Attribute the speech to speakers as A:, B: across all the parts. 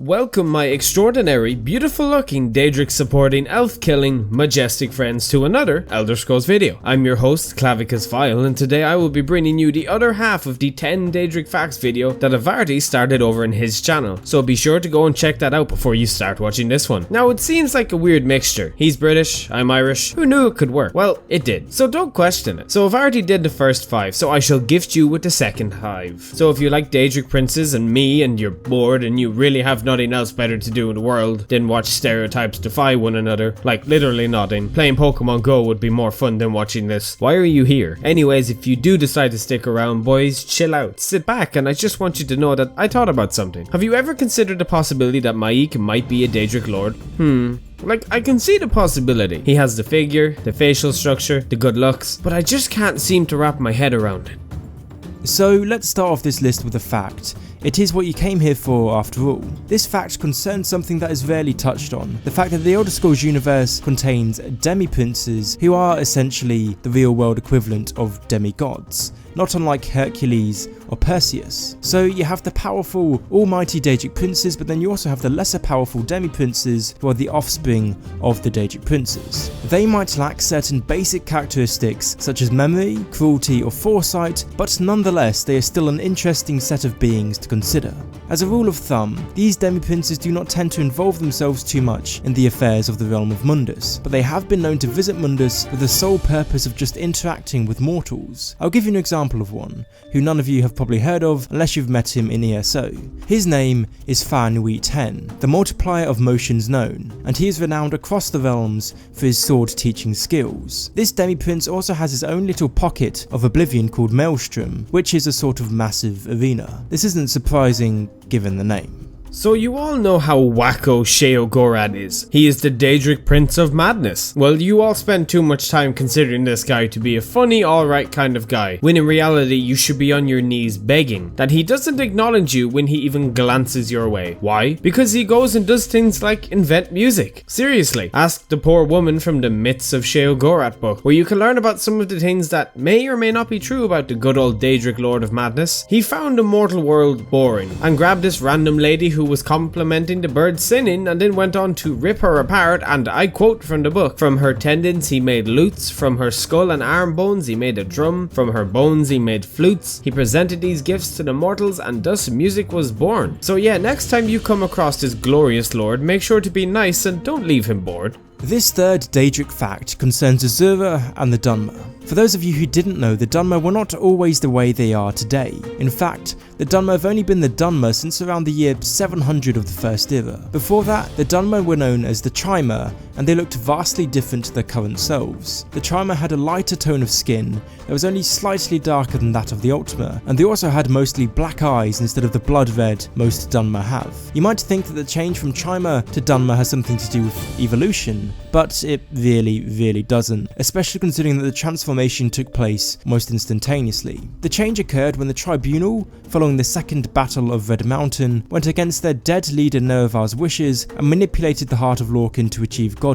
A: Welcome my extraordinary, beautiful looking, Daedric supporting, elf killing, majestic friends to another Elder Scrolls video. I'm your host, Clavicus Vile, and today I will be bringing you the other half of the 10 Daedric facts video that Avarti started over in his channel, so be sure to go and check that out before you start watching this one. Now it seems like a weird mixture. He's British, I'm Irish, who knew it could work? Well, it did, so don't question it. So Avarti did the first 5, so I shall gift you with the second 5. So if you like Daedric princes and me and you're bored and you really have nothing else better to do in the world than watch stereotypes defy one another, like literally nothing, playing Pokemon Go would be more fun than watching this. Why are you here? Anyways, if you do decide to stick around, boys, chill out, sit back, and I just want you to know that I thought about something. Have you ever considered the possibility that Maik might be a Daedric Lord? Like, I can see the possibility. He has the figure, the facial structure, the good looks, but I just can't seem to wrap my head around it.
B: So let's start off this list with a fact. It is what you came here for after all. This fact concerns something that is rarely touched on. The fact that the Elder Scrolls universe contains demi-princes who are essentially the real world equivalent of demigods, not unlike Hercules or Perseus. So you have the powerful, almighty Daedric princes, but then you also have the lesser powerful demi-princes who are the offspring of the Daedric princes. They might lack certain basic characteristics such as memory, cruelty or foresight, but nonetheless they are still an interesting set of beings to consider. As a rule of thumb, these demi-princes do not tend to involve themselves too much in the affairs of the realm of Mundus, but they have been known to visit Mundus with the sole purpose of just interacting with mortals. I'll give you an example of one, who none of you have probably heard of unless you've met him in ESO. His name is Fa Nui Ten, the multiplier of motions known, and he is renowned across the realms for his sword teaching skills. This demi-prince also has his own little pocket of oblivion called Maelstrom, which is a sort of massive arena. This isn't surprising given the name.
A: So you all know how wacko Sheogorath is. He is the Daedric Prince of Madness. Well, you all spend too much time considering this guy to be a funny, alright kind of guy, when in reality you should be on your knees begging that he doesn't acknowledge you when he even glances your way. Why? Because he goes and does things like invent music. Seriously, ask the poor woman from the Myths of Sheogorath book, where you can learn about some of the things that may or may not be true about the good old Daedric Lord of Madness. He found the mortal world boring and grabbed this random lady who was complimenting the bird singing and then went on to rip her apart, and I quote from the book, "From her tendons he made lutes, from her skull and arm bones he made a drum, from her bones he made flutes. He presented these gifts to the mortals and thus music was born." So yeah, next time you come across this glorious lord, make sure to be nice and don't leave him bored.
B: This third Daedric fact concerns Azura and the Dunmer. For those of you who didn't know, the Dunmer were not always the way they are today. In fact, the Dunmer have only been the Dunmer since around the year 700 of the First Era. Before that, the Dunmer were known as the Trimer, and they looked vastly different to their current selves. The Trimer had a lighter tone of skin that was only slightly darker than that of the Ultima, and they also had mostly black eyes instead of the blood red most Dunmer have. You might think that the change from Trimer to Dunmer has something to do with evolution, but it really doesn't, especially considering that the transformation took place almost instantaneously. The change occurred when the Tribunal, following the Second Battle of Red Mountain, went against their dead leader Nerevar's wishes and manipulated the heart of Lorkhan to achieve godhood.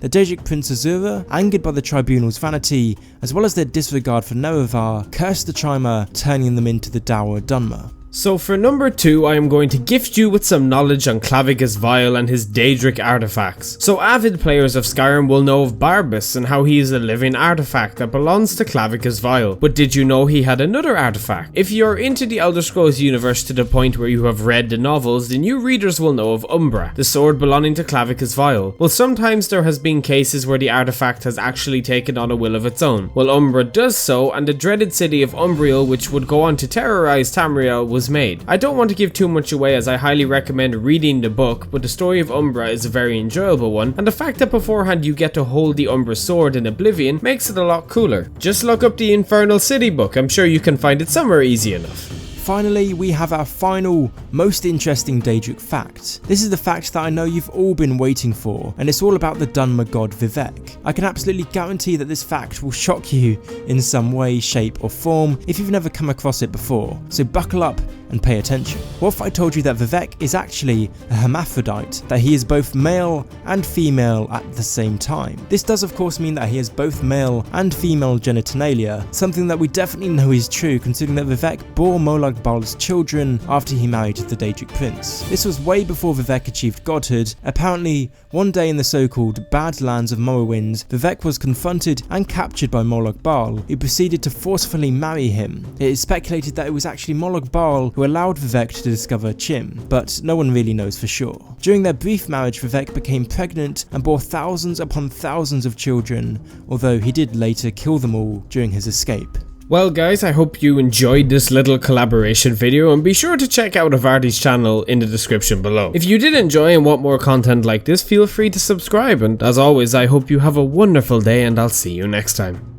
B: The Daedric Prince Azura, angered by the Tribunal's vanity, as well as their disregard for Nerevar, cursed the Trimer, turning them into the dour Dunmer.
A: So for number 2, I am going to gift you with some knowledge on Clavicus Vile and his Daedric artifacts. So avid players of Skyrim will know of Barbas and how he is a living artifact that belongs to Clavicus Vile. But did you know he had another artifact? If you're into the Elder Scrolls universe to the point where you have read the novels, then you readers will know of Umbra, the sword belonging to Clavicus Vile. Well, sometimes there has been cases where the artifact has actually taken on a will of its own. Well, Umbra does so, and the dreaded city of Umbriel, which would go on to terrorize Tamriel, was made. I don't want to give too much away as I highly recommend reading the book, but the story of Umbra is a very enjoyable one, and the fact that beforehand you get to hold the Umbra sword in Oblivion makes it a lot cooler. Just look up the Infernal City book, I'm sure you can find it somewhere easy enough.
B: Finally, we have our final, most interesting Daedric fact. This is the fact that I know you've all been waiting for, and it's all about the Dunmer god Vivec. I can absolutely guarantee that this fact will shock you in some way, shape or form if you've never come across it before. So buckle up and pay attention. What if I told you that Vivek is actually a hermaphrodite, that he is both male and female at the same time? This does of course mean that he has both male and female genitalia, something that we definitely know is true considering that Vivek bore Molag Bal's children after he married the Daedric prince. This was way before Vivek achieved godhood. Apparently, one day in the so-called Badlands of Morrowind, Vivek was confronted and captured by Molag Bal, who proceeded to forcefully marry him. It is speculated that it was actually Molag Bal who allowed Vivek to discover Chim, but no one really knows for sure. During their brief marriage, Vivek became pregnant and bore thousands upon thousands of children, although he did later kill them all during his escape.
A: Well guys, I hope you enjoyed this little collaboration video, and be sure to check out Avarti's channel in the description below. If you did enjoy and want more content like this, feel free to subscribe, and as always I hope you have a wonderful day and I'll see you next time.